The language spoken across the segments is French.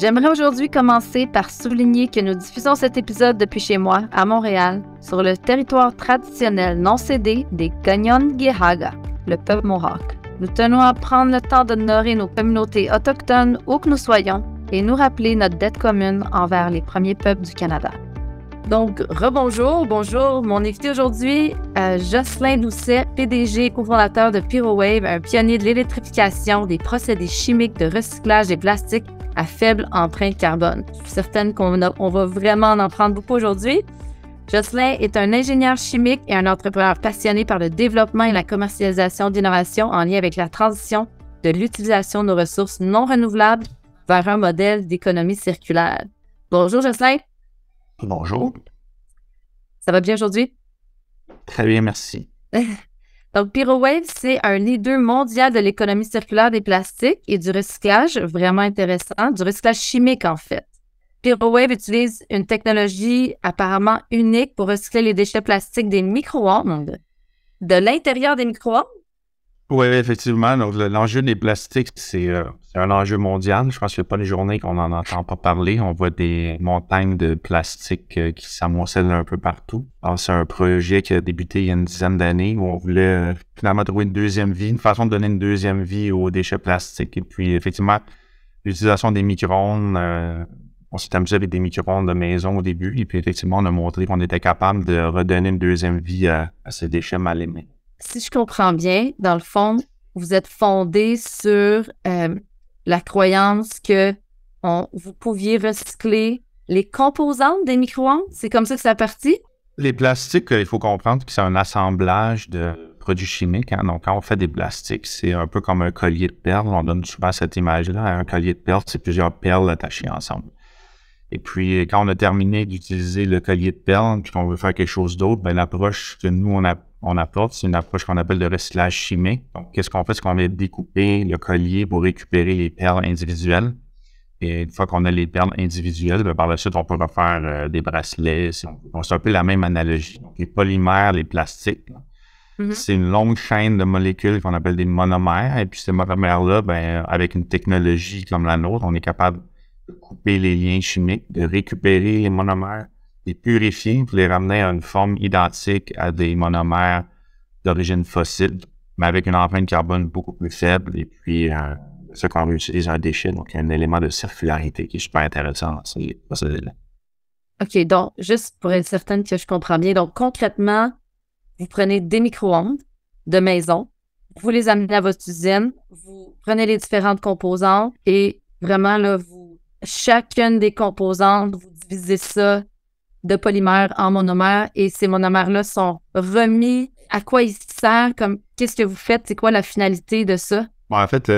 J'aimerais aujourd'hui commencer par souligner que nous diffusons cet épisode depuis chez moi, à Montréal, sur le territoire traditionnel non cédé des Kanien'kehá:ka, le peuple Mohawk. Nous tenons à prendre le temps d'honorer nos communautés autochtones où que nous soyons et nous rappeler notre dette commune envers les premiers peuples du Canada. Donc, bonjour. Mon invité aujourd'hui, Jocelyn Doucet, PDG et cofondateur de Pyrowave, un pionnier de l'électrification des procédés chimiques de recyclage des plastiques à faible empreinte carbone. Je suis certaine qu'on va vraiment en apprendre beaucoup aujourd'hui. Jocelyn est un ingénieur chimique et un entrepreneur passionné par le développement et la commercialisation d'innovations en lien avec la transition de l'utilisation de nos ressources non renouvelables vers un modèle d'économie circulaire. Bonjour Jocelyn. Bonjour. Ça va bien aujourd'hui? Très bien, merci. Donc, Pyrowave, c'est un leader mondial de l'économie circulaire des plastiques et du recyclage, vraiment intéressant, du recyclage chimique en fait. Pyrowave utilise une technologie apparemment unique pour recycler les déchets plastiques des micro-ondes, de l'intérieur des micro-ondes. Oui, effectivement. Donc, l'enjeu des plastiques, c'est un enjeu mondial. Je pense qu'il n'y a pas des journées qu'on n'en entend pas parler. On voit des montagnes de plastique qui s'amoncellent un peu partout. Alors, c'est un projet qui a débuté il y a une dizaine d'années où on voulait finalement trouver une deuxième vie, une façon de donner une deuxième vie aux déchets plastiques. Et puis, effectivement, l'utilisation des micro-ondes, on s'est amusé avec des micro-ondes de maison au début. Et puis, effectivement, on a montré qu'on était capable de redonner une deuxième vie à ces déchets mal aimés. Si je comprends bien, dans le fond, vous êtes fondé sur la croyance que vous pouviez recycler les composantes des micro-ondes. C'est comme ça que ça partit? Les plastiques, il faut comprendre que c'est un assemblage de produits chimiques. Hein? Donc, quand on fait des plastiques, c'est un peu comme un collier de perles. On donne souvent cette image-là. Un collier de perles, c'est plusieurs perles attachées ensemble. Et puis, quand on a terminé d'utiliser le collier de perles puis qu'on veut faire quelque chose d'autre, ben l'approche que nous, on apporte, c'est une approche qu'on appelle de recyclage chimique. Donc, qu'est-ce qu'on fait? C'est qu'on va découper le collier pour récupérer les perles individuelles. Et une fois qu'on a les perles individuelles, ben, par la suite, on peut refaire des bracelets. C'est un peu la même analogie. Donc, les polymères, les plastiques, c'est une longue chaîne de molécules qu'on appelle des monomères. Et puis, ces monomères-là, ben, avec une technologie comme la nôtre, on est capable de couper les liens chimiques, de récupérer les monomères, les purifier pour les ramener à une forme identique à des monomères d'origine fossile, mais avec une empreinte carbone beaucoup plus faible. Et puis, ça, quand on réutilise un déchet, donc il y a un élément de circularité qui est super intéressant dans ces procédés-là. OK, donc, juste pour être certaine que je comprends bien, donc concrètement, vous prenez des micro-ondes de maison, vous les amenez à votre usine, vous prenez les différentes composantes et vraiment, là, chacune des composantes, vous divisez ça de polymères en monomères et ces monomères-là sont remis. À quoi ils servent? Qu'est-ce que vous faites? C'est quoi la finalité de ça? Bon, en fait,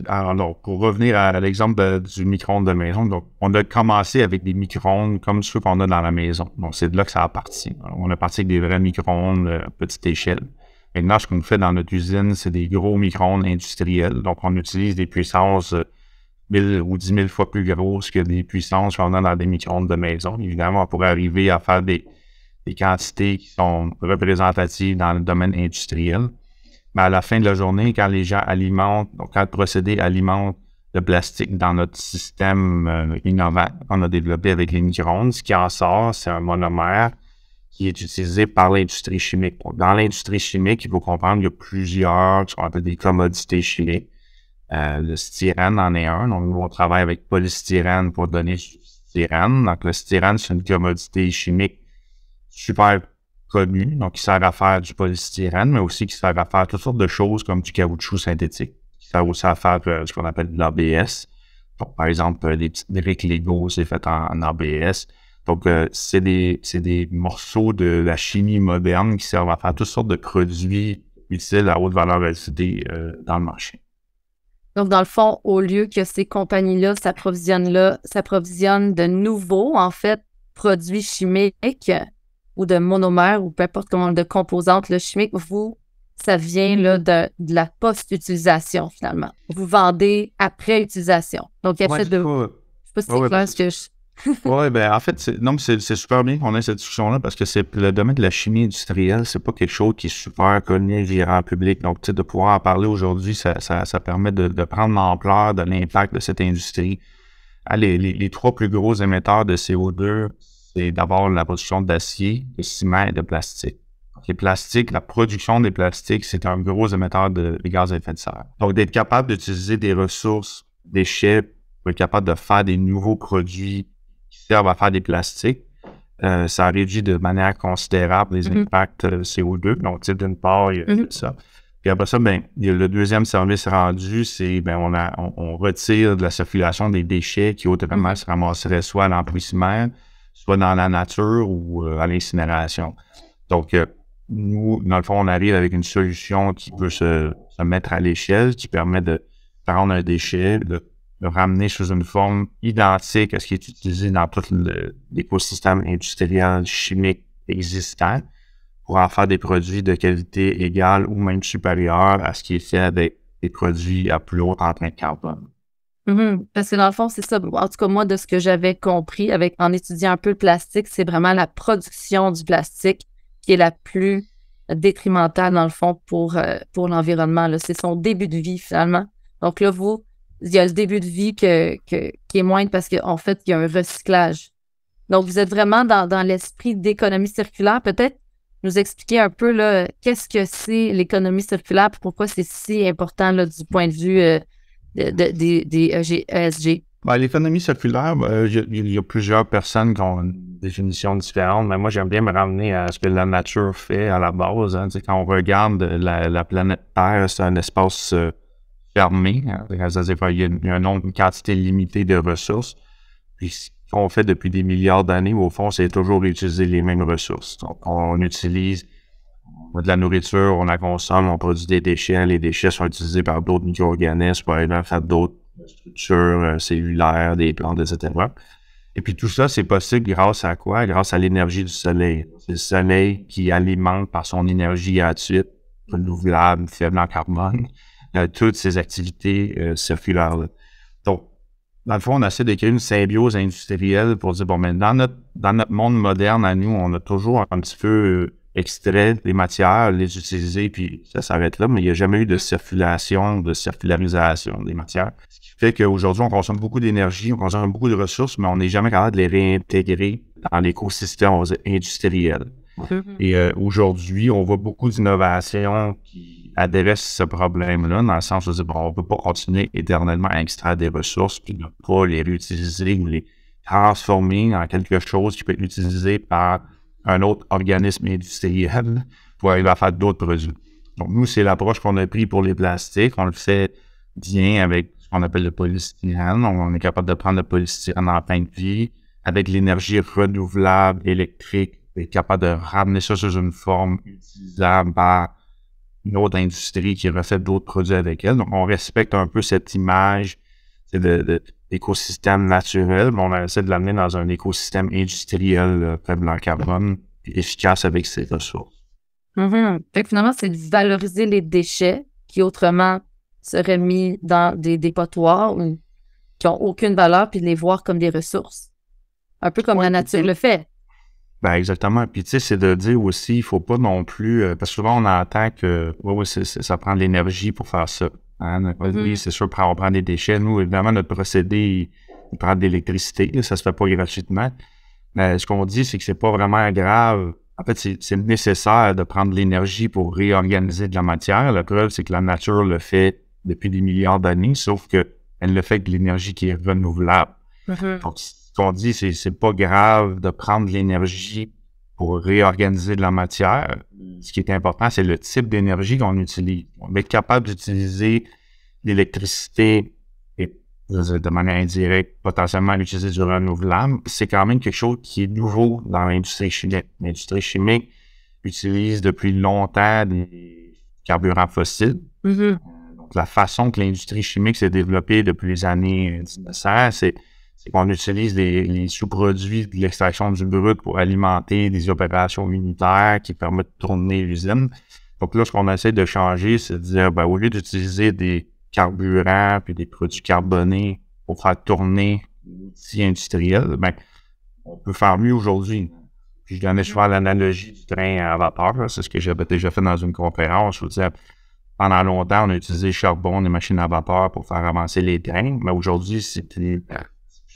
alors, pour revenir à l'exemple du micro-ondes de maison, donc on a commencé avec des micro-ondes comme ceux qu'on a dans la maison. Donc, c'est de là que ça a parti. Alors, on a parti avec des vrais micro-ondes petite échelle. Maintenant, ce qu'on fait dans notre usine, c'est des gros micro-ondes industriels. Donc, on utilise des puissances 1000 ou 10 000 fois plus grosses que des puissances qu'on a dans des micro-ondes de maison. Évidemment, on pourrait arriver à faire des quantités qui sont représentatives dans le domaine industriel. Mais à la fin de la journée, quand les gens alimentent, donc quand le procédé alimente le plastique dans notre système innovant qu'on a développé avec les micro-ondes, ce qui en sort, c'est un monomère qui est utilisé par l'industrie chimique. Donc, dans l'industrie chimique, il faut comprendre qu'il y a plusieurs, ce qu'on appelle des commodités chimiques. Le styrène en est un. Donc, nous, on travaille avec polystyrène pour donner du styrène. Donc, le styrène, c'est une commodité chimique super connue. Donc, qui sert à faire du polystyrène, mais aussi qui sert à faire toutes sortes de choses comme du caoutchouc synthétique. Qui sert aussi à faire ce qu'on appelle de l'ABS. Donc, par exemple, des petites briques Lego, c'est fait en ABS. Donc, c'est des morceaux de la chimie moderne qui servent à faire toutes sortes de produits utiles à haute valeur ajoutée dans le marché. Donc, dans le fond, au lieu que ces compagnies-là s'approvisionnent de nouveaux, en fait, produits chimiques ou de monomères ou peu importe comment, de composantes chimiques, ça vient là, de la post-utilisation, finalement. Vous vendez après utilisation. Donc, il y a fait de... Je ne sais pas si c'est clair ce que je... Oui, ben en fait, c'est super bien qu'on ait cette discussion-là parce que c'est le domaine de la chimie industrielle, c'est pas quelque chose qui est super connu du grand public. Donc, tu sais, de pouvoir en parler aujourd'hui, ça permet de prendre l'ampleur de l'impact de cette industrie. Les trois plus gros émetteurs de CO2, c'est d'abord la production d'acier, de ciment et de plastique. Donc, les plastiques, la production des plastiques, c'est un gros émetteur de gaz à effet de serre. Donc, d'être capable d'utiliser des ressources, déchets, pour être capable de faire des nouveaux produits qui servent à faire des plastiques, ça réduit de manière considérable les impacts CO2. Donc, d'une part, il y a ça. Puis après ça, il y a le deuxième service rendu, c'est on retire de la circulation des déchets qui autrement se ramasseraient soit à l'enfouissement, soit dans la nature ou à l'incinération. Donc, nous, dans le fond, on arrive avec une solution qui peut se mettre à l'échelle, qui permet de prendre un déchet, de le ramener sous une forme identique à ce qui est utilisé dans tout l'écosystème industriel chimique existant pour en faire des produits de qualité égale ou même supérieure à ce qui est fait avec des produits à plus haute empreinte carbone. Parce que dans le fond, c'est ça. En tout cas, moi, de ce que j'avais compris en étudiant un peu le plastique, c'est vraiment la production du plastique qui est la plus détrimentale, dans le fond, pour l'environnement. Là. C'est son début de vie, finalement. Donc là, il y a le début de vie qui est moindre parce qu'en fait, il y a un recyclage. Donc, vous êtes vraiment dans l'esprit d'économie circulaire. Peut-être nous expliquer un peu là, qu'est-ce que c'est l'économie circulaire et pourquoi c'est si important là, du point de vue des ESG. L'économie circulaire, il y a plusieurs personnes qui ont une définition différente, mais moi, j'aime bien me ramener à ce que la nature fait à la base. Hein. Quand on regarde la planète Terre, c'est un espace fermé. Hein. C'est-à-dire qu'il y a une quantité limitée de ressources. Puis, ce qu'on fait depuis des milliards d'années, au fond, c'est toujours utiliser les mêmes ressources. Donc, on utilise de la nourriture, on la consomme, on produit des déchets. Les déchets sont utilisés par d'autres micro-organismes pour aller faire d'autres structures cellulaires, des plantes, etc. Et puis tout ça, c'est possible grâce à quoi? Grâce à l'énergie du soleil. C'est le soleil qui alimente par son énergie gratuite, renouvelable, faible en carbone, toutes ces activités circulaires-là. Donc, dans le fond, on essaie de créer une symbiose industrielle pour dire, mais dans notre monde moderne à nous, on a toujours un petit peu extrait les matières, les utiliser, puis ça s'arrête là, mais il n'y a jamais eu de circularisation des matières. Ce qui fait qu'aujourd'hui, on consomme beaucoup d'énergie, on consomme beaucoup de ressources, mais on n'est jamais capable de les réintégrer dans l'écosystème industriel. Et aujourd'hui, on voit beaucoup d'innovations qui adressent ce problème-là, dans le sens où on ne peut pas continuer éternellement à extraire des ressources, puis ne pas les réutiliser ou les transformer en quelque chose qui peut être utilisé par un autre organisme industriel pour arriver à faire d'autres produits. Donc, nous, c'est l'approche qu'on a prise pour les plastiques. On le fait bien avec ce qu'on appelle le polystyrène. On est capable de prendre le polystyrène en fin de vie avec l'énergie renouvelable électrique et capable de ramener ça sous une forme utilisable par une autre industrie qui refait d'autres produits avec elle. Donc, on respecte un peu cette image d'écosystème naturel, mais on essaie de l'amener dans un écosystème industriel faible en carbone et efficace avec ses ressources. Fait que finalement, c'est de valoriser les déchets qui autrement seraient mis dans des dépotoirs ou qui n'ont aucune valeur, puis de les voir comme des ressources. Un peu comme la nature le fait. Exactement. Puis tu sais, c'est de dire aussi, il ne faut pas non plus, parce que souvent on entend que ça prend de l'énergie pour faire ça. Hein? Oui, c'est sûr, on prend des déchets. Nous, évidemment, notre procédé, il prend de l'électricité. Là, ça se fait pas gratuitement. Mais ce qu'on dit, c'est que c'est pas vraiment grave. En fait, c'est nécessaire de prendre de l'énergie pour réorganiser de la matière. La preuve, c'est que la nature le fait depuis des milliards d'années, sauf qu'elle le fait avec de l'énergie qui est renouvelable. Donc, ce qu'on dit, c'est pas grave de prendre de l'énergie pour réorganiser de la matière. Ce qui est important, c'est le type d'énergie qu'on utilise. On va être capable d'utiliser l'électricité et de manière indirecte, potentiellement utiliser du renouvelable. C'est quand même quelque chose qui est nouveau dans l'industrie chimique. L'industrie chimique utilise depuis longtemps des carburants fossiles. Donc, la façon que l'industrie chimique s'est développée depuis les années 1900, c'est qu'on utilise les sous-produits de l'extraction du brut pour alimenter des opérations unitaires qui permettent de tourner l'usine. Donc là, ce qu'on essaie de changer, c'est de dire, au lieu d'utiliser des carburants puis des produits carbonés pour faire tourner l'outil industriel, on peut faire mieux aujourd'hui. Puis je donnais souvent l'analogie du train à vapeur. Là. C'est ce que j'avais déjà fait dans une conférence. Je vous disais, pendant longtemps, on a utilisé le charbon, des machines à vapeur pour faire avancer les trains, mais aujourd'hui, c'est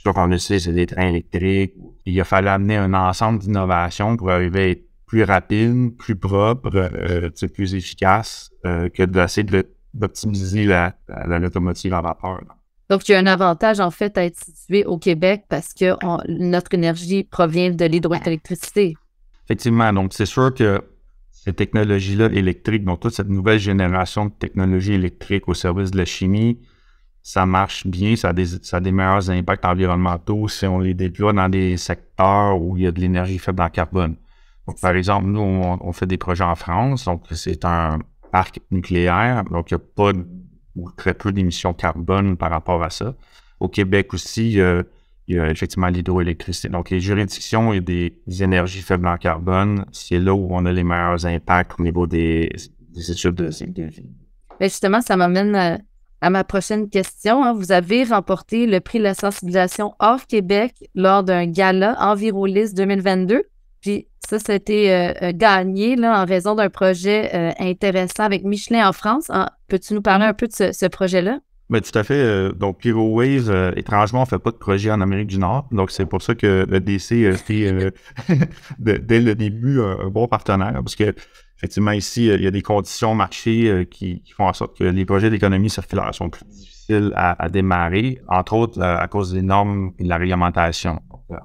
sûr qu'on utilise, c'est des trains électriques. Il a fallu amener un ensemble d'innovations pour arriver à être plus rapide, plus propre, plus efficace que d'essayer d'optimiser la locomotive à vapeur. Donc, il y a un avantage, en fait, à être situé au Québec parce que notre énergie provient de l'hydroélectricité. Effectivement. Donc, c'est sûr que ces technologies-là électriques, donc toute cette nouvelle génération de technologies électriques au service de la chimie, ça marche bien, ça a des meilleurs impacts environnementaux si on les déploie dans des secteurs où il y a de l'énergie faible en carbone. Donc, par exemple, nous, on fait des projets en France, donc c'est un parc nucléaire, donc il n'y a pas ou très peu d'émissions carbone par rapport à ça. Au Québec aussi, il y a effectivement l'hydroélectricité. Donc, les juridictions et des énergies faibles en carbone, c'est là où on a les meilleurs impacts au niveau des études de vie. Bien, justement, ça m'amène à ma prochaine question. Hein. Vous avez remporté le prix de la sensibilisation hors Québec lors d'un gala Envirolis 2022. Puis ça a été gagné là, en raison d'un projet intéressant avec Michelin en France. Hein. Peux-tu nous parler un peu de ce projet-là? Ben, tout à fait. Donc, PyroWave, étrangement, on ne fait pas de projet en Amérique du Nord. Donc, c'est pour ça que le DC a été, dès le début, un bon partenaire. Parce que, effectivement, ici, il y a des conditions marché qui font en sorte que les projets d'économie circulaire sont plus difficiles à démarrer, entre autres à cause des normes et de la réglementation.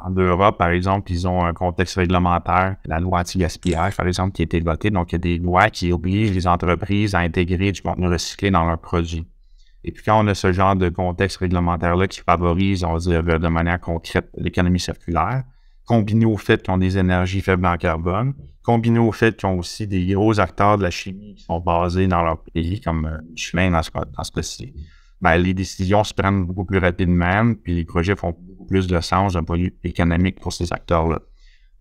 En Europe, par exemple, ils ont un contexte réglementaire, la loi anti-gaspillage, par exemple, qui a été votée. Donc, il y a des lois qui obligent les entreprises à intégrer du contenu recyclé dans leurs produits. Et puis, quand on a ce genre de contexte réglementaire-là qui favorise, on va dire, de manière concrète, l'économie circulaire, combiné au fait qu'ils ont des énergies faibles en carbone, combiné au fait qu'ils ont aussi des gros acteurs de la chimie qui sont basés dans leur pays, comme Michelin dans ce cas-ci, ben, les décisions se prennent beaucoup plus rapidement, puis les projets font beaucoup plus de sens d'un point de vue économique pour ces acteurs-là.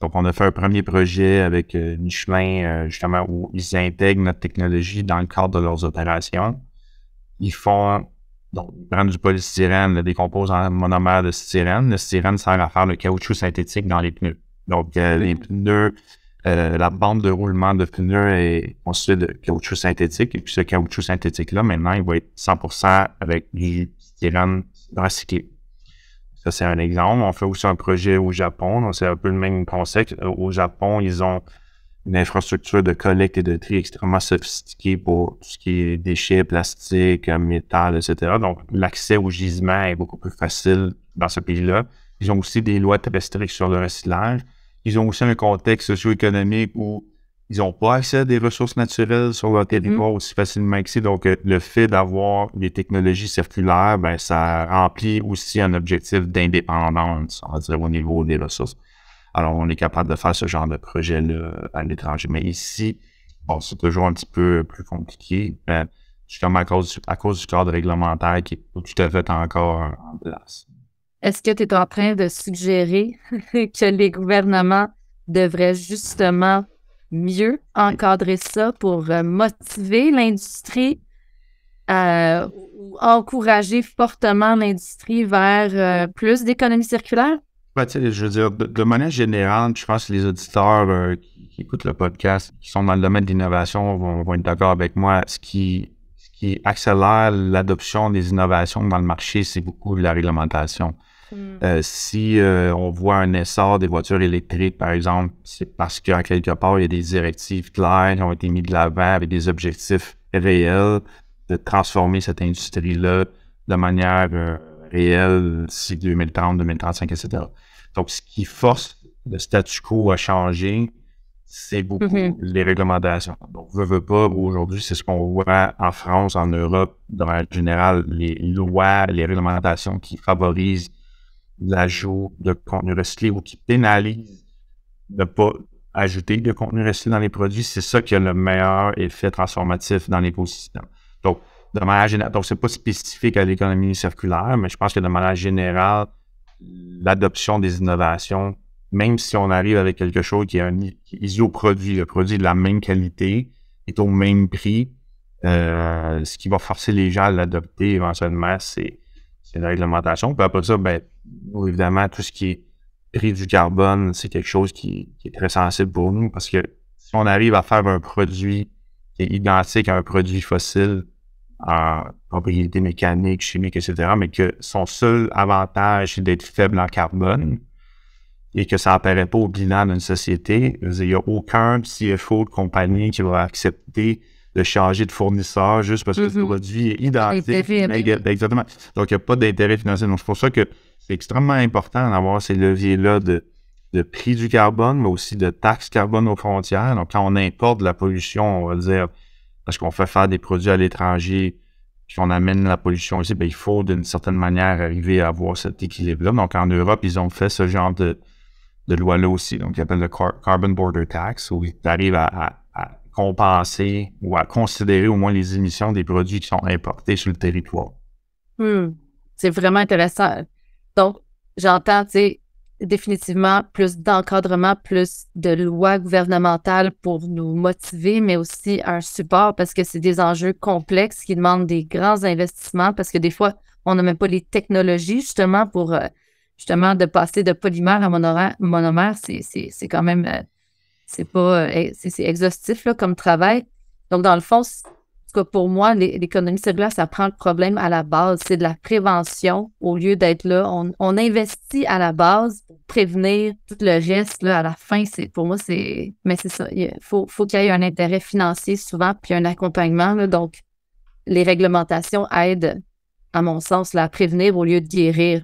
Donc, on a fait un premier projet avec Michelin, justement, où ils intègrent notre technologie dans le cadre de leurs opérations. Ils prennent du polystyrène, le décomposent en monomère de styrène. Le styrène sert à faire le caoutchouc synthétique dans les pneus. Donc, les pneus, la bande de roulement de pneus est constituée de caoutchouc synthétique. Et puis, ce caoutchouc synthétique-là, maintenant, il va être 100% avec du styrène recyclé. Ça, c'est un exemple. On fait aussi un projet au Japon. Donc, c'est un peu le même concept. Au Japon, ils ont une infrastructure de collecte et de tri extrêmement sophistiquée pour tout ce qui est déchets, plastiques, métal, etc. Donc, l'accès au gisement est beaucoup plus facile dans ce pays-là. Ils ont aussi des lois très strictes sur le recyclage. Ils ont aussi un contexte socio-économique où ils n'ont pas accès à des ressources naturelles sur leur territoire aussi facilement qu'ici. Donc, le fait d'avoir des technologies circulaires, ben, ça remplit aussi un objectif d'indépendance, on va dire, au niveau des ressources. Alors, on est capable de faire ce genre de projet-là à l'étranger. Mais ici, bon, c'est toujours un petit peu plus compliqué, justement à cause du cadre réglementaire qui est tout à fait encore en place. Est-ce que tu es en train de suggérer que les gouvernements devraient justement mieux encadrer ça pour motiver l'industrie, ou encourager fortement l'industrie vers plus d'économie circulaire? Ben, tu sais, je veux dire, de manière générale, je pense que les auditeurs qui écoutent le podcast, qui sont dans le domaine de l'innovation, vont être d'accord avec moi. Ce qui accélère l'adoption des innovations dans le marché, c'est beaucoup la réglementation. Si on voit un essor des voitures électriques, par exemple, c'est parce qu'à quelque part, il y a des directives claires qui ont été mises de l'avant avec des objectifs réels de transformer cette industrie-là de manière réelle d'ici 2030, 2035, etc. Donc, ce qui force le statu quo à changer, c'est beaucoup les réglementations. Donc, veut pas, aujourd'hui, c'est ce qu'on voit en France, en Europe, de manière générale, les lois, les réglementations qui favorisent l'ajout de contenu recyclé ou qui pénalisent de ne pas ajouter de contenu recyclé dans les produits, c'est ça qui a le meilleur effet transformatif dans l'écosystème. Donc, de manière générale, donc c'est pas spécifique à l'économie circulaire, mais je pense que de manière générale, l'adoption des innovations, même si on arrive avec quelque chose qui est un isoproduit, le produit de la même qualité, est au même prix, ce qui va forcer les gens à l'adopter éventuellement, c'est la réglementation. Puis après ça, ben, évidemment, tout ce qui est prix du carbone, c'est quelque chose qui est très sensible pour nous parce que si on arrive à faire un produit qui est identique à un produit fossile, en propriétés mécaniques, chimiques, etc., mais que son seul avantage, c'est d'être faible en carbone et que ça n'apparaît pas au bilan d'une société. Il n'y a aucun CFO de compagnie qui va accepter de changer de fournisseur juste parce que le produit est identique. Exactement. Donc, il n'y a pas d'intérêt financier. Donc, c'est pour ça que c'est extrêmement important d'avoir ces leviers-là de prix du carbone, mais aussi de taxes carbone aux frontières. Donc, quand on importe de la pollution, on va dire, parce qu'on fait faire des produits à l'étranger, puis qu'on amène la pollution ici, bien, il faut d'une certaine manière arriver à avoir cet équilibre-là. Donc, en Europe, ils ont fait ce genre de loi-là aussi, donc ils appellent le Carbon Border Tax, où ils arrivent à compenser ou à considérer au moins les émissions des produits qui sont importés sur le territoire. C'est vraiment intéressant. Donc, j'entends, tu sais, définitivement plus d'encadrement, plus de lois gouvernementales pour nous motiver, mais aussi un support parce que c'est des enjeux complexes qui demandent des grands investissements parce que des fois, on n'a même pas les technologies justement pour justement de passer de polymère à monomère. C'est quand même, c'est exhaustif là, comme travail. Donc, dans le fond, en tout cas, pour moi, l'économie circulaire, ça prend le problème à la base. C'est de la prévention au lieu d'être là. On investit à la base pour prévenir tout le reste. Là, à la fin, pour moi, c'est... Mais c'est ça. Il faut qu'il y ait un intérêt financier souvent puis un accompagnement. Là, donc, les réglementations aident, à mon sens, là, à prévenir au lieu de guérir.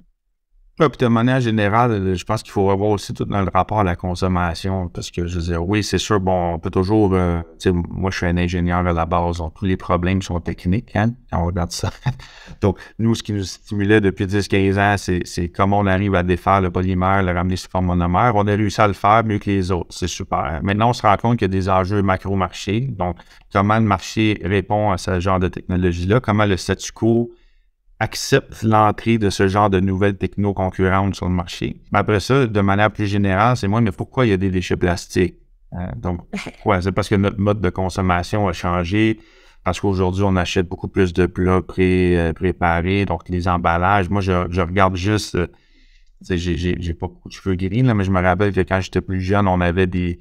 Oui, puis de manière générale, je pense qu'il faut avoir aussi tout dans le rapport à la consommation, parce que, je veux dire, oui, c'est sûr, bon, on peut toujours, tu sais, moi, je suis un ingénieur à la base, donc tous les problèmes sont techniques, hein, quand on regarde ça. Donc, nous, ce qui nous stimulait depuis 10-15 ans, c'est comment on arrive à défaire le polymère, le ramener sous forme monomère. On a réussi à le faire mieux que les autres, c'est super. Maintenant, on se rend compte qu'il y a des enjeux macro-marché, donc comment le marché répond à ce genre de technologie-là, comment le statu quo accepte l'entrée de ce genre de nouvelles techno concurrentes sur le marché. Mais après ça, de manière plus générale, c'est mais pourquoi il y a des déchets plastiques? Donc, pourquoi? C'est parce que notre mode de consommation a changé, parce qu'aujourd'hui, on achète beaucoup plus de plats préparés, donc les emballages. Moi, je regarde juste, j'ai pas beaucoup de cheveux gris, là, mais je me rappelle que quand j'étais plus jeune, on avait des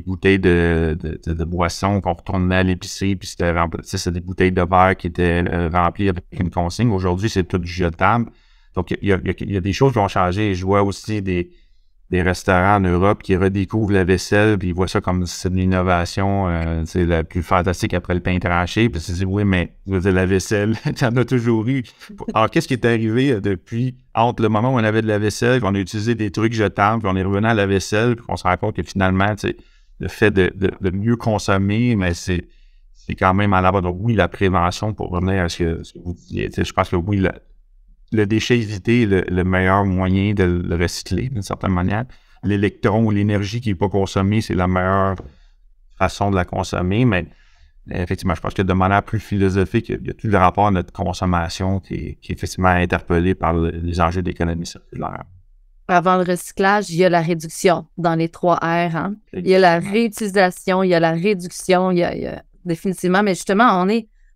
bouteilles de boissons qu'on retournait à l'épicerie, puis c'était des bouteilles de verre qui étaient remplies avec une consigne. Aujourd'hui, c'est tout jetable. Donc, il y a des choses qui vont changer. Je vois aussi des restaurants en Europe qui redécouvrent la vaisselle, puis ils voient ça comme c'est une innovation c'est la plus fantastique après le pain tranché. Puis ils se disent, oui, mais je veux dire, la vaisselle, tu en as toujours eu. Alors, qu'est-ce qui est arrivé depuis, entre le moment où on avait de la vaisselle, qu'on a utilisé des trucs jetables, puis on est revenu à la vaisselle, puis on se rend compte que finalement, tu sais, le fait de mieux consommer, mais c'est quand même à la base. Donc oui, la prévention, pour revenir à ce que vous disiez, je pense que oui, le déchet évité est le meilleur moyen de le recycler, d'une certaine manière. L'électron ou l'énergie qui n'est pas consommée, c'est la meilleure façon de la consommer, mais effectivement, je pense que de manière plus philosophique, il y a tout le rapport à notre consommation qui est effectivement interpellé par les enjeux d'économie circulaire. Avant le recyclage, il y a la réduction dans les 3 R. Hein? Il y a la réutilisation, il y a la réduction, il y a définitivement, mais justement,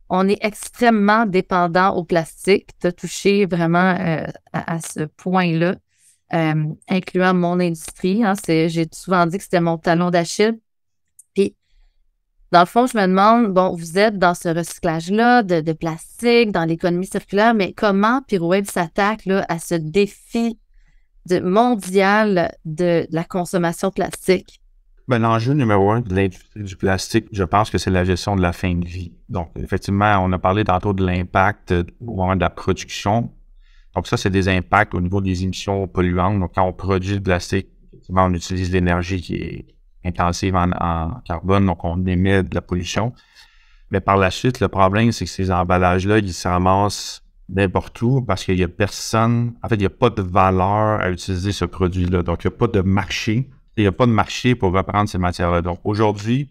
on est extrêmement dépendant au plastique. Tu as touché vraiment à ce point-là, incluant mon industrie. Hein? J'ai souvent dit que c'était mon talon d'Achille. Puis, dans le fond, je me demande, bon, vous êtes dans ce recyclage-là de plastique, dans l'économie circulaire, mais comment Pirouette s'attaque là, à ce défi mondial de la consommation plastique? Ben, l'enjeu numéro 1 de l'industrie du plastique, je pense que c'est la gestion de la fin de vie. Donc, effectivement, on a parlé tantôt de l'impact au moment de la production. Donc, ça, c'est des impacts au niveau des émissions polluantes. Donc, quand on produit le plastique, effectivement, on utilise l'énergie qui est intensive en carbone, donc on émet de la pollution. Mais par la suite, le problème, c'est que ces emballages-là, ils se ramassent n'importe où parce qu'il n'y a personne, en fait, il n'y a pas de valeur à utiliser ce produit-là. Donc, il n'y a pas de marché. Il n'y a pas de marché pour reprendre ces matières-là. Donc, aujourd'hui,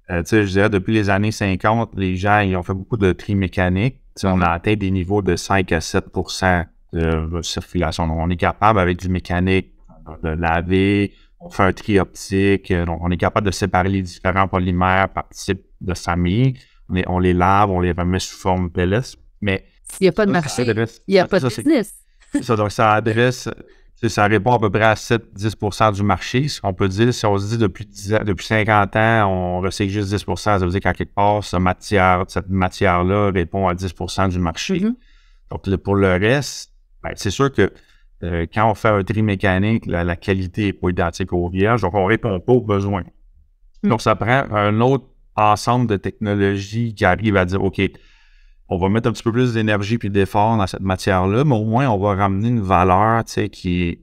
tu sais, je dirais, depuis les années 50, les gens, ils ont fait beaucoup de tri mécanique. Tu sais, on a atteint des niveaux de 5 à 7 de circulation. Donc, on est capable, avec du mécanique, de laver, on fait un tri optique. Donc, on est capable de séparer les différents polymères par type de famille. On les lave, on les remet sous forme PLS. Mais s'il n'y a pas de marché, il n'y a pas de business. C'est ça, donc ça adresse Ça répond à peu près à 7-10% du marché. Ce qu'on peut dire, si on se dit depuis 50 ans, on recycle juste 10%, ça veut dire qu'à quelque part, cette matière-là répond à 10% du marché. Donc, pour le reste, ben, c'est sûr que quand on fait un tri mécanique, la qualité n'est pas identique aux vierges, donc on ne répond pas aux besoins. Donc, ça prend un autre ensemble de technologies qui arrivent à dire, OK, on va mettre un petit peu plus d'énergie puis d'effort dans cette matière-là, mais au moins, on va ramener une valeur, qui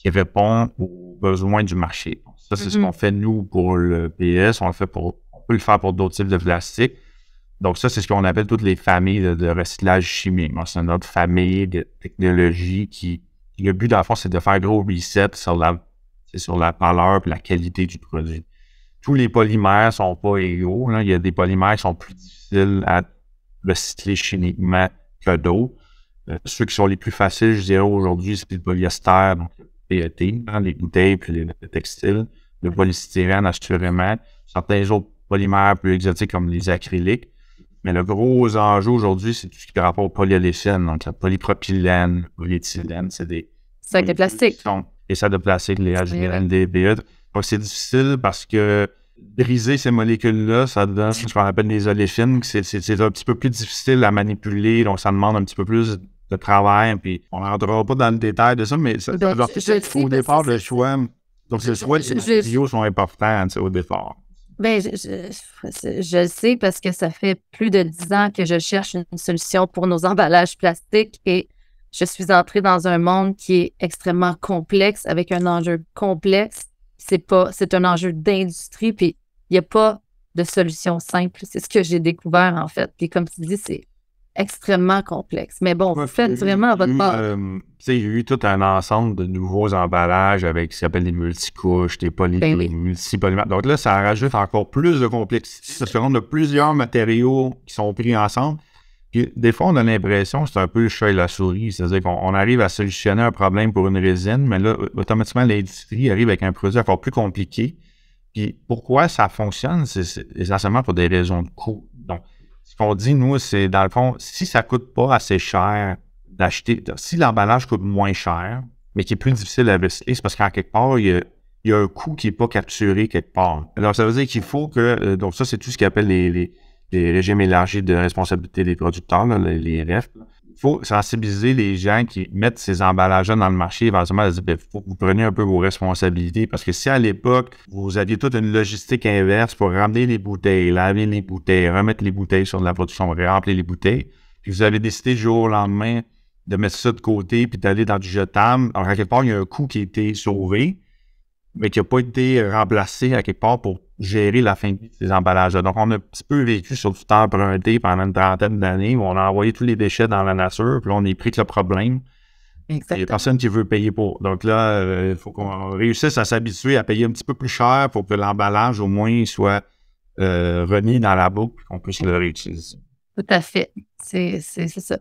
répond aux besoins du marché. Ça, c'est ce qu'on fait, nous, pour le PS. On peut le faire pour d'autres types de plastique. Donc, ça, c'est ce qu'on appelle toutes les familles de recyclage chimique. Donc, c'est notre famille de technologies qui, le but, dans le fond, c'est de faire un gros reset sur la valeur et la qualité du produit. Tous les polymères ne sont pas égaux. Là. Il y a des polymères qui sont plus difficiles à recycler chimiquement que d'autres. Ceux qui sont les plus faciles, je dirais aujourd'hui, c'est le polyester, donc le PET, les bouteilles puis les textiles. Le polystyrène, assurément. Certains autres polymères plus exotiques comme les acryliques. Mais le gros enjeu aujourd'hui, c'est tout ce qui est rapport au polyolefine, donc le polypropylène, le polyéthylène, c'est des sacs de plastique. Les sacs de plastique, les HDPE, les BE. Donc, c'est difficile parce que briser ces molécules-là, ça donne ce qu'on appelle des oléfines. C'est un petit peu plus difficile à manipuler, donc ça demande un petit peu plus de travail. Puis on n'entrera pas dans le détail de ça, mais au départ, le choix. Donc, le choix des matériaux sont importants au départ. Ben, je le sais parce que ça fait plus de 10 ans que je cherche une solution pour nos emballages plastiques et je suis entrée dans un monde qui est extrêmement complexe, avec un enjeu complexe. C'est un enjeu d'industrie, puis il n'y a pas de solution simple. C'est ce que j'ai découvert, en fait. Puis comme tu dis, c'est extrêmement complexe. Mais bon, vous faites vraiment à votre part. Il y a eu tout un ensemble de nouveaux emballages avec ce qu'on appelle des multicouches, des multipolymères. Donc là, ça rajoute encore plus de complexité. Ça se fait qu'on a plusieurs matériaux qui sont pris ensemble. Puis, des fois, on a l'impression que c'est un peu le chat et la souris. C'est-à-dire qu'on arrive à solutionner un problème pour une résine, mais là, automatiquement, l'industrie arrive avec un produit encore plus compliqué. Puis, pourquoi ça fonctionne? C'est essentiellement pour des raisons de coût. Donc, ce qu'on dit, nous, c'est dans le fond, si ça ne coûte pas assez cher d'acheter, si l'emballage coûte moins cher, mais qui est plus difficile à recycler, c'est parce qu'en quelque part, il y a un coût qui n'est pas capturé quelque part. Alors, ça veut dire qu'il faut que... donc, ça, c'est tout ce qu'on appelle les régimes élargis de responsabilité des producteurs, là, les REF. Il faut sensibiliser les gens qui mettent ces emballages-là dans le marché, éventuellement, à dire, il faut que vous preniez un peu vos responsabilités, parce que si à l'époque, vous aviez toute une logistique inverse pour ramener les bouteilles, laver les bouteilles, remettre les bouteilles sur de la production, remplir les bouteilles, puis vous avez décidé du jour au lendemain de mettre ça de côté puis d'aller dans du jetable, alors à quelque part, il y a un coût qui a été sauvé, mais qui n'a pas été remplacé à quelque part pour gérer la fin de vie de ces emballages-là. Donc, on a un petit peu vécu sur du temps emprunté pendant une trentaine d'années où on a envoyé tous les déchets dans la nature, puis là, on est pris que le problème. Exactement. Il n'y a personne qui veut payer pour. Donc là, il faut qu'on réussisse à s'habituer à payer un petit peu plus cher pour que l'emballage, au moins, soit remis dans la boucle et qu'on puisse le réutiliser. Tout à fait. C'est ça.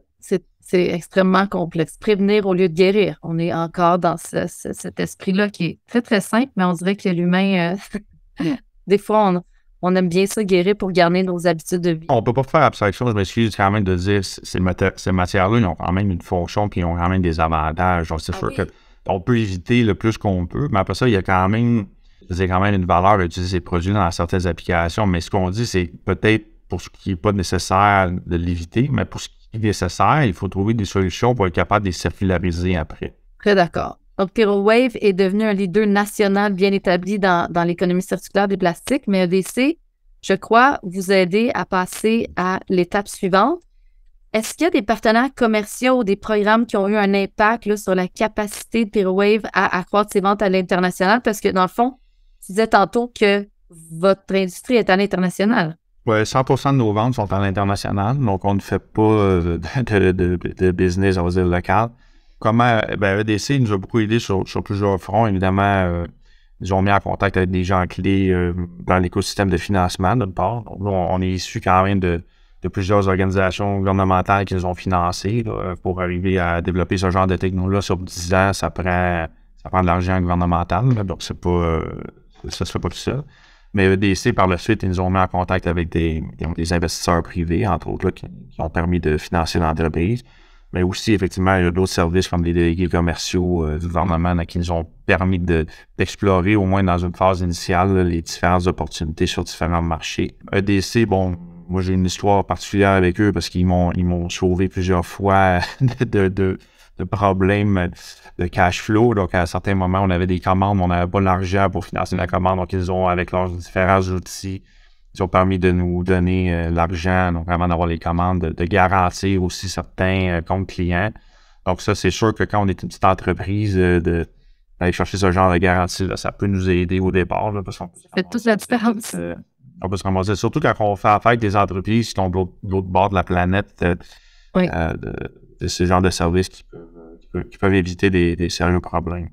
C'est extrêmement complexe. Prévenir au lieu de guérir. On est encore dans cet esprit-là qui est très, très simple, mais on dirait que l'humain, des fois, on aime bien ça, guérir pour garder nos habitudes de vie. On ne peut pas faire abstraction, je m'excuse quand même de dire ces matières-là, ils ont quand même une fonction puis ils ont quand même des avantages. Donc, c'est sûr qu'on peut éviter le plus qu'on peut, mais après ça, il y a quand même une valeur d'utiliser ces produits dans certaines applications. Mais ce qu'on dit, c'est peut-être pour ce qui n'est pas nécessaire de l'éviter, mais pour ce qui est nécessaire, il faut trouver des solutions pour être capable de les circulariser après. Très d'accord. Donc, PyroWave est devenu un leader national bien établi dans l'économie circulaire des plastiques, mais EDC, je crois, vous aider à passer à l'étape suivante. Est-ce qu'il y a des partenaires commerciaux ou des programmes qui ont eu un impact là, sur la capacité de PyroWave à accroître ses ventes à l'international? Parce que, dans le fond, tu disais tantôt que votre industrie est à l'international. Oui, 100% de nos ventes sont à l'international, donc on ne fait pas de business, on va dire, local. Comment, EDC nous a beaucoup aidé sur plusieurs fronts. Évidemment, ils ont mis en contact avec des gens clés dans l'écosystème de financement, d'une part. Donc, là, on est issu quand même de plusieurs organisations gouvernementales qu'ils ont financées là, pour arriver à développer ce genre de technologie-là sur 10 ans. Ça prend de l'argent gouvernemental, là, donc c'est pas ça se fait pas tout seul. Mais EDC, par la suite, ils nous ont mis en contact avec des investisseurs privés, entre autres, là, qui ont permis de financer l'entreprise. Mais aussi, effectivement, il y a d'autres services comme les délégués commerciaux du gouvernement qui nous ont permis d'explorer, au moins dans une phase initiale, là, les différentes opportunités sur différents marchés. EDC, bon, moi j'ai une histoire particulière avec eux parce qu'ils m'ont sauvé plusieurs fois de problèmes de cash flow. Donc, à certains moments, on avait des commandes, on n'avait pas l'argent pour financer la commande. Donc, ils ont, avec leurs différents outils, ils ont permis de nous donner l'argent, donc vraiment d'avoir les commandes, de garantir aussi certains comptes clients. Donc ça, c'est sûr que quand on est une petite entreprise, d'aller chercher ce genre de garantie, là, ça peut nous aider au départ. Là, parce qu'on fait toute la différence. On peut se ramasser, surtout quand on fait affaire avec des entreprises qui sont de l'autre bord de la planète, Oui. de ce genre de services qui peuvent éviter des sérieux problèmes.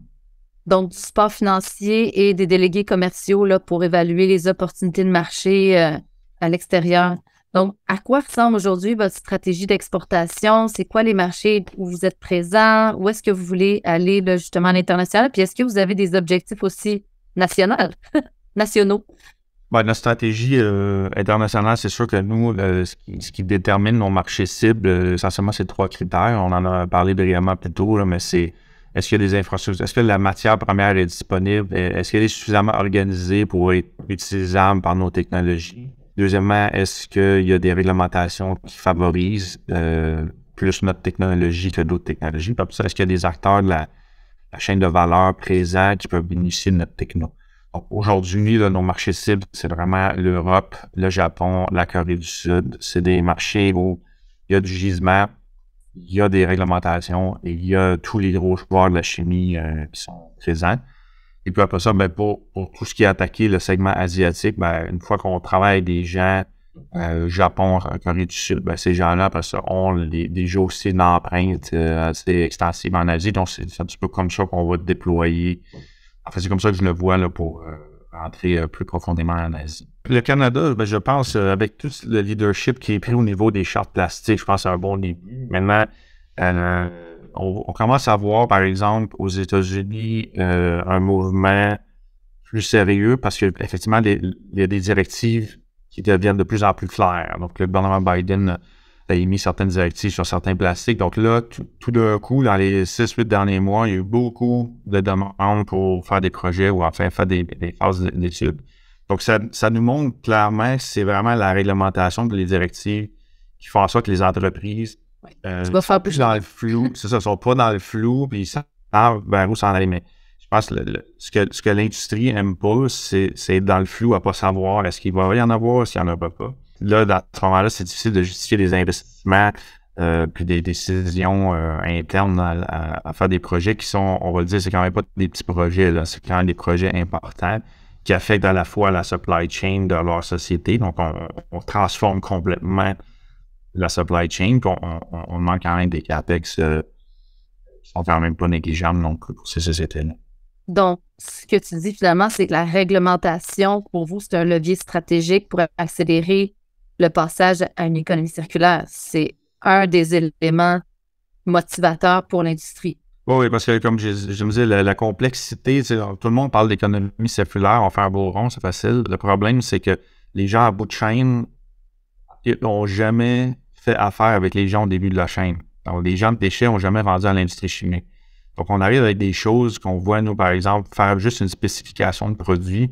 Donc, du support financier et des délégués commerciaux là, pour évaluer les opportunités de marché à l'extérieur. Donc, à quoi ressemble aujourd'hui votre stratégie d'exportation? C'est quoi les marchés où vous êtes présents? Où est-ce que vous voulez aller là, justement à l'international? Puis, est-ce que vous avez des objectifs aussi nationaux? Ben, notre stratégie internationale, c'est sûr que nous, ce qui détermine nos marchés cibles, essentiellement, c'est 3 critères. On en a parlé brièvement plus tôt, là, mais c'est est-ce qu'il y a des infrastructures? Est-ce que la matière première est disponible? Est-ce qu'elle est suffisamment organisée pour être utilisable par nos technologies? Deuxièmement, est-ce qu'il y a des réglementations qui favorisent plus notre technologie que d'autres technologies? Puis ça, est-ce qu'il y a des acteurs de la chaîne de valeur présents qui peuvent bénéficier de notre techno? Donc, aujourd'hui, là, nos marchés cibles, c'est vraiment l'Europe, le Japon, la Corée du Sud. C'est des marchés où il y a du gisement, il y a des réglementations et il y a tous les gros joueurs de la chimie qui sont présents. Et puis après ça, ben pour tout ce qui est attaqué, le segment asiatique, ben une fois qu'on travaille avec des gens, Japon, Corée du Sud, ben ces gens-là, après ça, ont déjà aussi une empreinte assez extensive en Asie. Donc, c'est un petit peu comme ça qu'on va déployer. En fait, c'est comme ça que je le vois là, pour rentrer plus profondément en Asie. Le Canada, ben, je pense, avec tout le leadership qui est pris au niveau des chartes plastiques, je pense que c'est un bon début. Maintenant, on commence à voir, par exemple, aux États-Unis, un mouvement plus sérieux parce qu'effectivement, il y a des directives qui deviennent de plus en plus claires. Donc, le gouvernement Biden a émis certaines directives sur certains plastiques. Donc là, tout d'un coup, dans les 6-8 derniers mois, il y a eu beaucoup de demandes pour faire des projets ou enfin faire des phases d'études. Donc, ça nous montre clairement que c'est vraiment la réglementation de les directives qui font en sorte que les entreprises sont plus dans le flou. C'est ça, sont pas dans le flou, puis ils savent vers où s'en aller. Mais je pense que ce que l'industrie aime pas, c'est être dans le flou à pas savoir est-ce qu'il va y en avoir, est-ce qu'il n'y en aura pas. Là, dans ce moment-là, c'est difficile de justifier des investissements puis des décisions internes à faire des projets qui sont, on va le dire, c'est quand même pas des petits projets, là, c'est quand même des projets importants qui affectent à la fois la supply chain de leur société. Donc, on transforme complètement la supply chain, puis on demande quand même des CAPEX qui sont quand même pas négligeables donc, pour ces sociétés-là. Donc, ce que tu dis finalement, c'est que la réglementation, pour vous, c'est un levier stratégique pour accélérer le passage à une économie circulaire. C'est un des éléments motivateurs pour l'industrie. Oui, parce que comme je me disais, la complexité, tout le monde parle d'économie circulaire, on fait un beau rond, c'est facile. Le problème, c'est que les gens à bout de chaîne n'ont jamais fait affaire avec les gens au début de la chaîne. Donc, les gens de déchets n'ont jamais vendu à l'industrie chimique. Donc, on arrive avec des choses qu'on voit, nous, par exemple, faire juste une spécification de produit.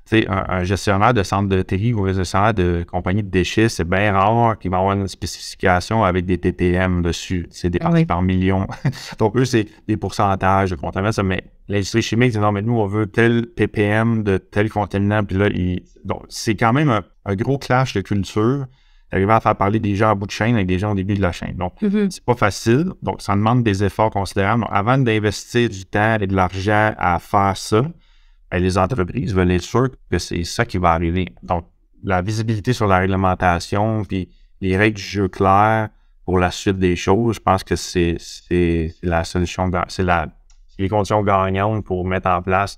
Tu sais, un gestionnaire de centre de tri ou un gestionnaire de compagnie de déchets, c'est bien rare qu'il va avoir une spécification avec des TPM dessus. C'est des parties par million. Donc, eux, c'est des pourcentages de contaminants. Mais l'industrie chimique dit non, mais nous, on veut tel ppm de tel contaminant. Puis là, donc, c'est quand même un gros clash de culture d'arriver à faire parler des gens à bout de chaîne avec des gens au début de la chaîne. Donc, c'est pas facile. Donc, ça demande des efforts considérables. Donc, avant d'investir du temps et de l'argent à faire ça, les entreprises veulent être sûres que c'est ça qui va arriver. Donc, la visibilité sur la réglementation puis les règles du jeu claires pour la suite des choses, je pense que c'est la solution, c'est les conditions gagnantes pour mettre en place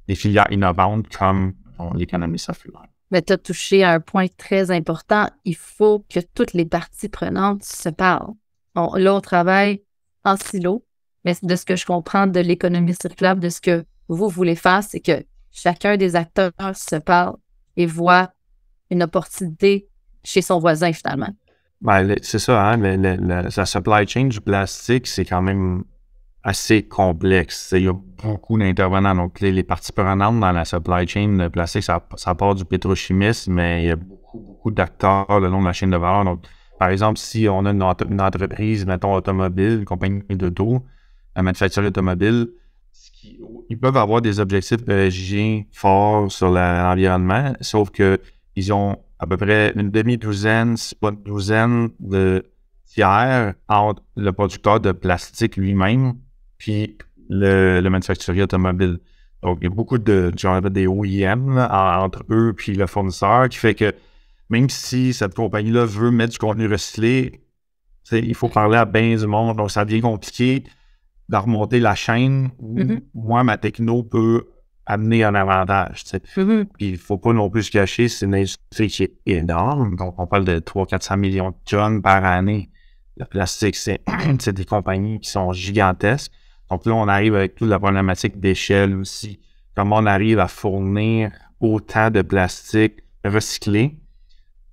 des filières innovantes comme l'économie circulaire. Mais tu as touché à un point très important. Il faut que toutes les parties prenantes se parlent. Là, on travaille en silo, mais de ce que je comprends de l'économie circulaire, de ce que vous voulez faire, c'est que chacun des acteurs se parle et voit une opportunité chez son voisin, finalement. Ben, c'est ça, hein, la supply chain du plastique, c'est quand même assez complexe. Il y a beaucoup d'intervenants. Donc, les parties prenantes dans la supply chain de plastique, ça part du pétrochimisme, mais il y a beaucoup d'acteurs le long de la chaîne de valeur. Donc, par exemple, si on a une entreprise, mettons, automobile, une compagnie d'auto, un manufacturier automobile, ils peuvent avoir des objectifs ESG forts sur l'environnement, sauf que ils ont à peu près une demi-douzaine, c'est pas une douzaine de tiers entre le producteur de plastique lui-même puis le manufacturier automobile. Donc, il y a beaucoup de genre des OEM là, entre eux puis le fournisseur qui fait que même si cette compagnie-là veut mettre du contenu recyclé, il faut parler à bien du monde. Donc, ça devient compliqué de remonter la chaîne où moi, ma techno peut amener un avantage. Puis il ne faut pas non plus se cacher, c'est une industrie qui est énorme. Donc, on parle de 300-400 millions de tonnes par année. Le plastique, c'est des compagnies qui sont gigantesques. Donc là, on arrive avec toute la problématique d'échelle aussi. Comment on arrive à fournir autant de plastique recyclé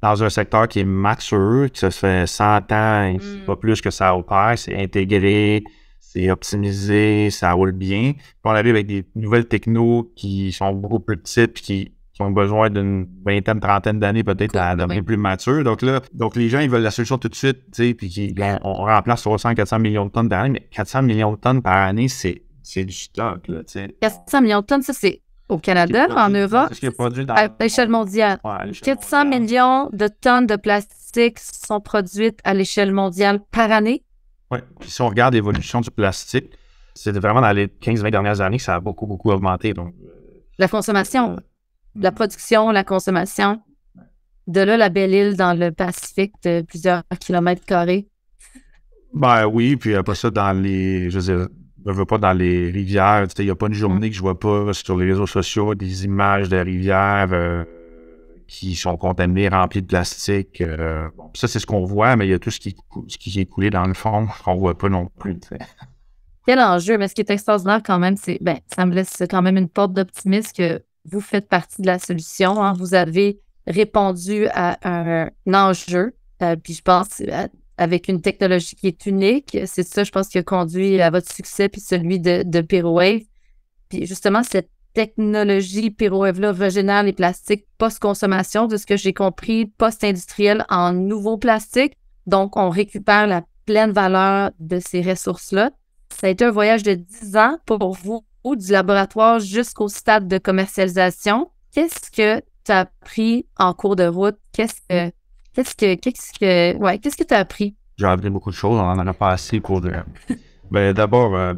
dans un secteur qui est mature, qui se fait 100 ans et pas plus que ça opère, c'est intégré, c'est optimisé, ça roule bien. Puis on arrive avec des nouvelles technos qui sont beaucoup plus petites puis qui ont besoin d'une vingtaine, trentaine d'années peut-être à devenir plus mature. Donc là, les gens, ils veulent la solution tout de suite, tu sais, puis on remplace 300-400 millions de tonnes par année, mais 400 millions de tonnes par année, c'est du stock, là, tu sais. 400 millions de tonnes, ça, c'est au Canada, en Europe, à l'échelle mondiale. Ouais, à l'échelle 400 mondiale. millions de tonnes de plastique sont produites à l'échelle mondiale par année. Oui. Puis si on regarde l'évolution du plastique, c'est vraiment dans les 15-20 dernières années que ça a beaucoup augmenté. Donc, La consommation, la production, la consommation. De là, la belle île dans le Pacifique de plusieurs kilomètres carrés. Ben oui, puis après ça, je veux pas dans les rivières, tu sais, il n'y a pas une journée que je vois pas sur les réseaux sociaux des images de rivières qui sont contaminées, remplies de plastique. Bon, ça, c'est ce qu'on voit, mais il y a tout ce qui est coulé dans le fond qu'on voit pas non plus, tu sais. Quel enjeu, mais ce qui est extraordinaire quand même, c'est, ça me laisse quand même une porte d'optimisme que vous faites partie de la solution, hein. Vous avez répondu à un enjeu, puis je pense avec une technologie qui est unique. C'est ça, je pense, qui a conduit à votre succès puis celui de PyroWave. Puis justement, cette technologie PyroWave-là régénère les plastiques post-consommation, de ce que j'ai compris, post-industriel en nouveaux plastiques. Donc, on récupère la pleine valeur de ces ressources-là. Ça a été un voyage de 10 ans pour vous, du laboratoire jusqu'au stade de commercialisation. Qu'est-ce que tu as appris en cours de route? Qu'est-ce que tu as appris? J'ai appris beaucoup de choses, on en a pas assez pour de... Ben, d'abord,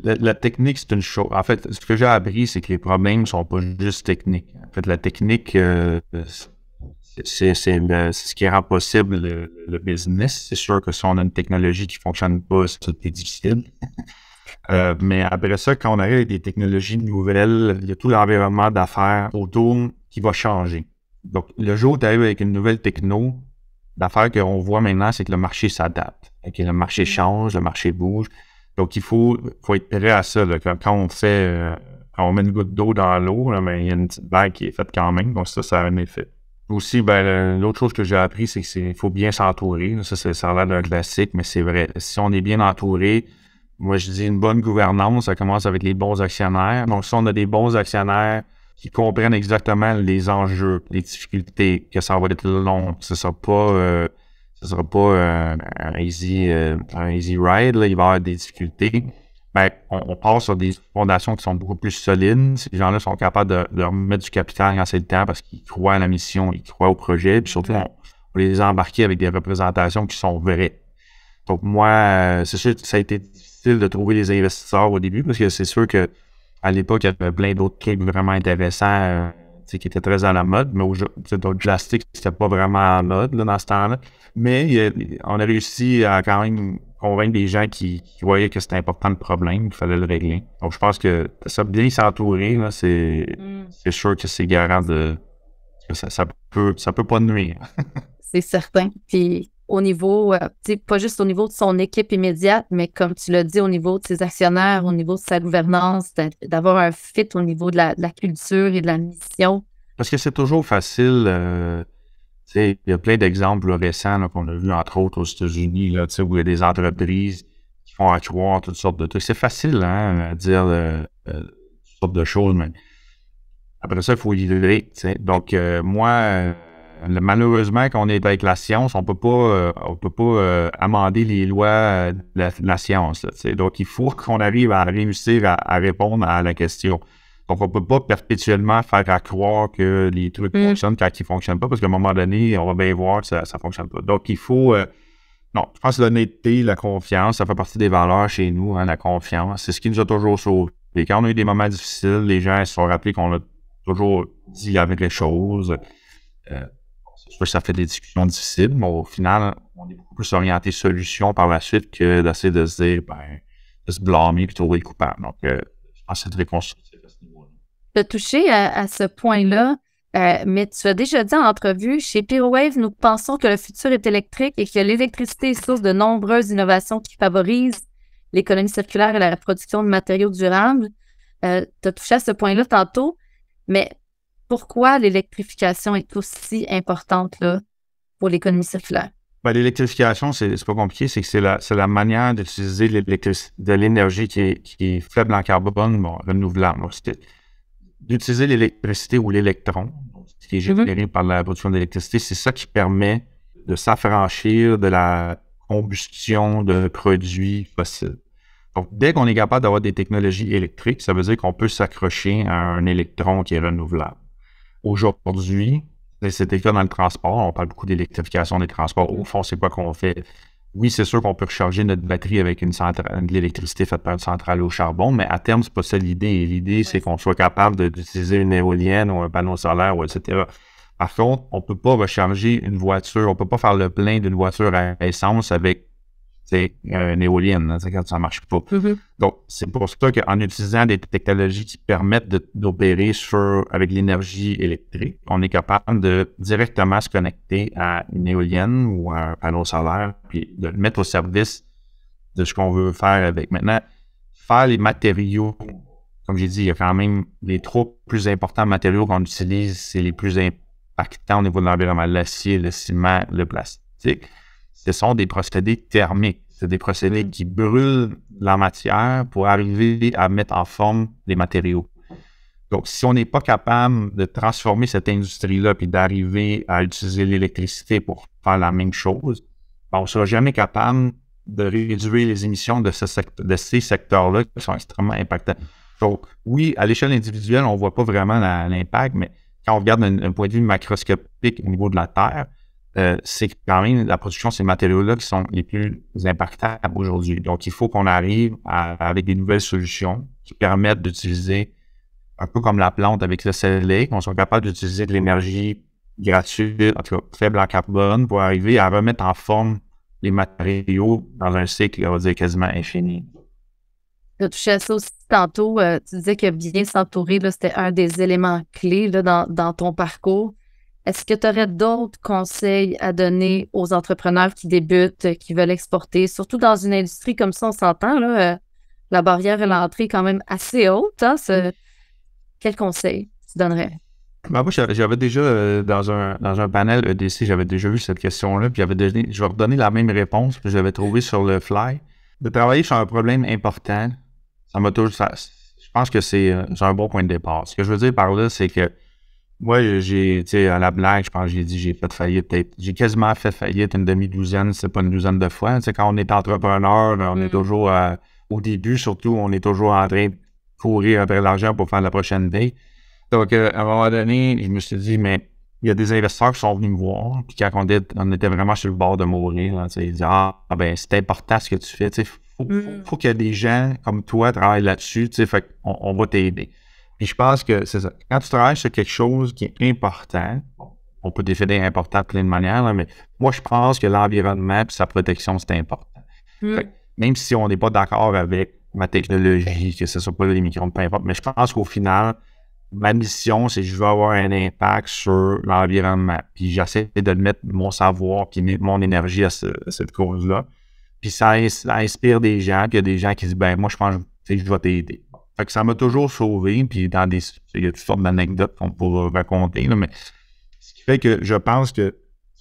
la technique, c'est une chose. En fait, ce que j'ai appris, c'est que les problèmes sont pas juste techniques. En fait, la technique, c'est ce qui rend possible le business. C'est sûr que si on a une technologie qui fonctionne pas, c'est difficile. Mais après ça, quand on arrive avec des technologies nouvelles, il y a tout l'environnement d'affaires autour qui va changer. Donc, le jour où tu arrives avec une nouvelle techno, l'affaire qu'on voit maintenant, c'est que le marché s'adapte. Que le marché change, le marché bouge. Donc, il faut être prêt à ça. Là. Quand on met une goutte d'eau dans l'eau, là, ben, il y a une petite vague qui est faite quand même. Donc, ça a un effet. Aussi, l'autre chose que j'ai appris, c'est qu'il faut bien s'entourer. Ça a l'air d'un classique, mais c'est vrai. Si on est bien entouré, moi, je dis une bonne gouvernance, ça commence avec les bons actionnaires. Donc, si on a des bons actionnaires qui comprennent exactement les enjeux, les difficultés, que ça va être long, ce sera pas un easy ride, là, il va y avoir des difficultés. Ben, on part sur des fondations qui sont beaucoup plus solides. Ces gens-là sont capables de remettre du capital quand c'est le temps parce qu'ils croient à la mission, ils croient au projet. Puis surtout, on les a embarqués avec des représentations qui sont vraies. Donc moi, c'est sûr que ça a été difficile de trouver des investisseurs au début parce que c'est sûr que à l'époque, il y avait plein d'autres trucs vraiment intéressants qui étaient très à la mode, mais d'autres plastiques, c'était pas vraiment en mode là, dans ce temps-là. Mais on a réussi à quand même convaincre des gens qui voyaient que c'était important le problème, qu'il fallait le régler. Donc je pense que ça bien s'entourer, là, c'est sûr que c'est garant de que ça peut pas nuire. C'est certain. Puis au niveau, pas juste au niveau de son équipe immédiate, mais comme tu l'as dit, au niveau de ses actionnaires, au niveau de sa gouvernance, d'avoir un fit au niveau de la culture et de la mission. Parce que c'est toujours facile Il y a plein d'exemples récents là, qu'on a vus, entre autres, aux États-Unis, là, où il y a des entreprises qui font accroire toutes sortes de trucs. C'est facile à dire toutes sortes de choses, mais après ça, il faut y livrer. Donc, malheureusement, quand on est avec la science, on peut pas amender les lois de la science. Là, donc, il faut qu'on arrive à réussir à répondre à la question. Donc, on ne peut pas perpétuellement faire croire que les trucs fonctionnent quand ils ne fonctionnent pas, parce qu'à un moment donné, on va bien voir que ça ne fonctionne pas. Donc, il faut... non, je pense que l'honnêteté, la confiance, ça fait partie des valeurs chez nous, la confiance. C'est ce qui nous a toujours sauvés. Et quand on a eu des moments difficiles, les gens se sont rappelés qu'on a toujours dit la vraie chose. C'est sûr que ça fait des discussions difficiles, mais au final, on est beaucoup plus orienté solution par la suite que d'essayer de se dire, de se blâmer et trouver le coupable. Donc, je pense que c'est très constructif à ce niveau-là. Tu as touché à ce point-là, mais tu as déjà dit en entrevue, chez PyroWave, nous pensons que le futur est électrique et que l'électricité est source de nombreuses innovations qui favorisent l'économie circulaire et la production de matériaux durables. Tu as touché à ce point-là tantôt, mais pourquoi l'électrification est aussi importante là, pour l'économie circulaire? L'électrification, c'est pas compliqué, c'est la manière d'utiliser de l'énergie qui est faible en carbone, renouvelable. C'est d'utiliser l'électricité ou l'électron, ce qui est généré par la production d'électricité, c'est ça qui permet de s'affranchir de la combustion de produits fossiles. Donc, dès qu'on est capable d'avoir des technologies électriques, ça veut dire qu'on peut s'accrocher à un électron qui est renouvelable. Aujourd'hui, c'était le cas dans le transport, on parle beaucoup d'électrification des transports. Au fond, c'est quoi qu'on fait? Oui, c'est sûr qu'on peut recharger notre batterie avec de l'électricité faite par une centrale au charbon, mais à terme, c'est pas ça l'idée. L'idée, c'est qu'on soit capable d'utiliser une éolienne ou un panneau solaire, etc. Par contre, on peut pas recharger une voiture, on peut pas faire le plein d'une voiture à essence avec une éolienne, quand ça marche pas. Donc, c'est pour ça qu'en utilisant des technologies qui permettent d'opérer avec l'énergie électrique, on est capable de directement se connecter à une éolienne ou à un panneau solaire, puis de le mettre au service de ce qu'on veut faire avec. Maintenant, faire les matériaux, comme j'ai dit, il y a quand même les 3 plus importants matériaux qu'on utilise, c'est les plus impactants au niveau de l'environnement, l'acier, le ciment, le plastique. Ce sont des procédés thermiques. C'est des procédés qui brûlent la matière pour arriver à mettre en forme les matériaux. Donc, si on n'est pas capable de transformer cette industrie-là puis d'arriver à utiliser l'électricité pour faire la même chose, on ne sera jamais capable de réduire les émissions de ces secteurs-là qui sont extrêmement impactants. Donc, oui, à l'échelle individuelle, on ne voit pas vraiment l'impact, mais quand on regarde un point de vue macroscopique au niveau de la Terre, c'est quand même la production de ces matériaux-là qui sont les plus impactables aujourd'hui. Donc, il faut qu'on arrive avec des nouvelles solutions qui permettent d'utiliser, un peu comme la plante avec le soleil, qu'on soit capable d'utiliser de l'énergie gratuite, en tout cas faible en carbone, pour arriver à remettre en forme les matériaux dans un cycle, on va dire, quasiment infini. Tu as touché à ça aussi tantôt. Tu disais que bien s'entourer, c'était un des éléments clés là, dans ton parcours. Est-ce que tu aurais d'autres conseils à donner aux entrepreneurs qui débutent, qui veulent exporter, surtout dans une industrie comme ça, on s'entend, là, la barrière à l'entrée est quand même assez haute. Hein, quel conseil tu donnerais? Moi, j'avais déjà, dans un panel EDC, j'avais déjà vu cette question-là, puis je vais redonner la même réponse que j'avais trouvée sur le fly. De travailler sur un problème important, je pense que c'est un bon point de départ. Ce que je veux dire par là, c'est que moi, à la blague, je pense que j'ai dit j'ai fait faillite. J'ai quasiment fait faillite une demi-douzaine, c'est pas une douzaine de fois. Quand on est entrepreneur, on est toujours, au début surtout, on est toujours en train de courir après l'argent pour faire la prochaine veille. Donc, à un moment donné, je me suis dit, mais il y a des investisseurs qui sont venus me voir, puis quand on était vraiment sur le bord de mourir, là, ils disaient, c'est important ce que tu fais. Faut qu'il y ait des gens comme toi qui travaillent là-dessus, fait qu'on va t'aider. Puis je pense que c'est ça. Quand tu travailles sur quelque chose qui est important, on peut définir important de plein de manières, là, mais moi, je pense que l'environnement et sa protection, c'est important. Même si on n'est pas d'accord avec ma technologie, que ce ne soit pas les microns, peu importe, mais je pense qu'au final, ma mission, c'est que je veux avoir un impact sur l'environnement. Puis j'essaie de mettre mon savoir et mon énergie à cette cause-là. Puis ça inspire des gens, puis il y a des gens qui disent, moi, je pense que je vais t'aider. Fait que ça m'a toujours sauvé, puis il y a toutes sortes d'anecdotes qu'on pourra raconter, là, mais ce qui fait que je pense que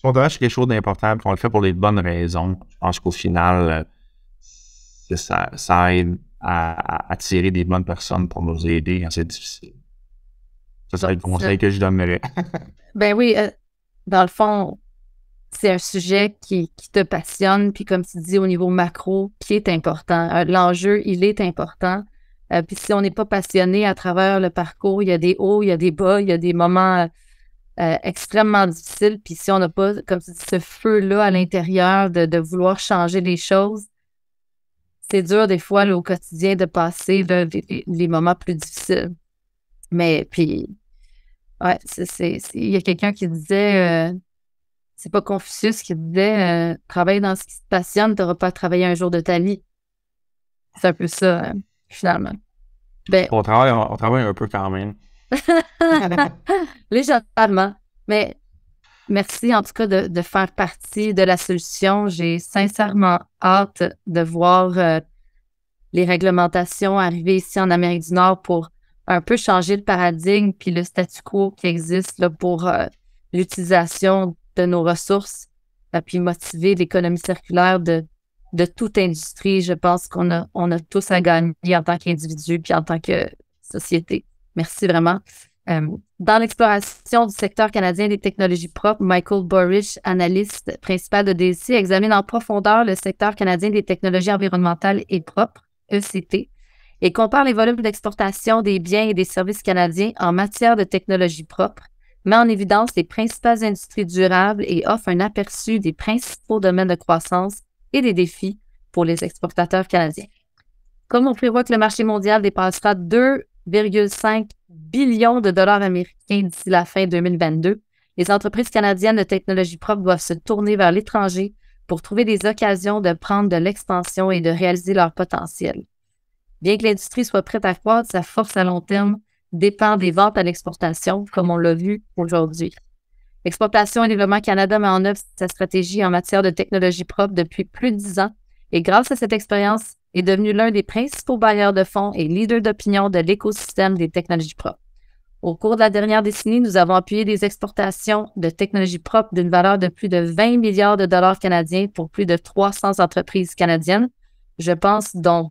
sondage, c'est quelque chose d'important, puis on le fait pour les bonnes raisons. Je pense qu'au final, ça aide à attirer des bonnes personnes pour nous aider quand c'est difficile. Ça serait le conseil que je donnerais. Ben oui, dans le fond, c'est un sujet qui te passionne, puis comme tu dis, au niveau macro, qui est important. L'enjeu, il est important. Puis si on n'est pas passionné à travers le parcours, il y a des hauts, il y a des bas, il y a des moments extrêmement difficiles. Puis si on n'a pas, comme tu dis, ce feu-là à l'intérieur de vouloir changer les choses, c'est dur des fois là, au quotidien de passer là, les moments plus difficiles. Mais puis, ouais, il y a quelqu'un qui disait, c'est pas Confucius qui disait, travaille dans ce qui te passionne, tu n'auras pas à travailler un jour de ta vie. C'est un peu ça, finalement. Ben, on travaille un peu quand même. Légèrement. Mais merci en tout cas de faire partie de la solution. J'ai sincèrement hâte de voir les réglementations arriver ici en Amérique du Nord pour un peu changer le paradigme puis le statu quo qui existe là, pour l'utilisation de nos ressources puis motiver l'économie circulaire de toute industrie. Je pense qu'on a tous à gagner en tant qu'individu puis en tant que société. Merci vraiment. Dans l'exploration du secteur canadien des technologies propres, Michael Borish, analyste principal de DSI, examine en profondeur le secteur canadien des technologies environnementales et propres, ECT, et compare les volumes d'exportation des biens et des services canadiens en matière de technologies propres, met en évidence les principales industries durables et offre un aperçu des principaux domaines de croissance et des défis pour les exportateurs canadiens. Comme on prévoit que le marché mondial dépassera 2,5 billions de dollars américains d'ici la fin 2022, les entreprises canadiennes de technologie propre doivent se tourner vers l'étranger pour trouver des occasions de prendre de l'expansion et de réaliser leur potentiel. Bien que l'industrie soit prête à croître, sa force à long terme dépend des ventes à l'exportation, comme on l'a vu aujourd'hui. Exportation et Développement Canada met en œuvre sa stratégie en matière de technologie propre depuis plus de 10 ans et grâce à cette expérience, est devenu l'un des principaux bailleurs de fonds et leader d'opinion de l'écosystème des technologies propres. Au cours de la dernière décennie, nous avons appuyé des exportations de technologies propres d'une valeur de plus de 20 milliards de dollars canadiens pour plus de 300 entreprises canadiennes. Je pense dont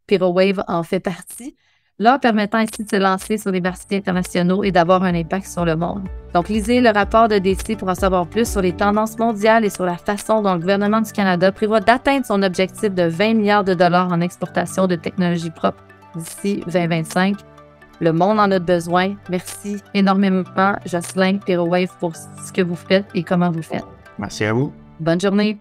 PyroWave en fait partie, leur permettant ainsi de se lancer sur les marchés internationaux et d'avoir un impact sur le monde. Donc, lisez le rapport de DC pour en savoir plus sur les tendances mondiales et sur la façon dont le gouvernement du Canada prévoit d'atteindre son objectif de 20 milliards de dollars en exportation de technologies propres d'ici 2025. Le monde en a besoin. Merci énormément, Jocelyn, PyroWave, pour ce que vous faites et comment vous faites. Merci à vous. Bonne journée.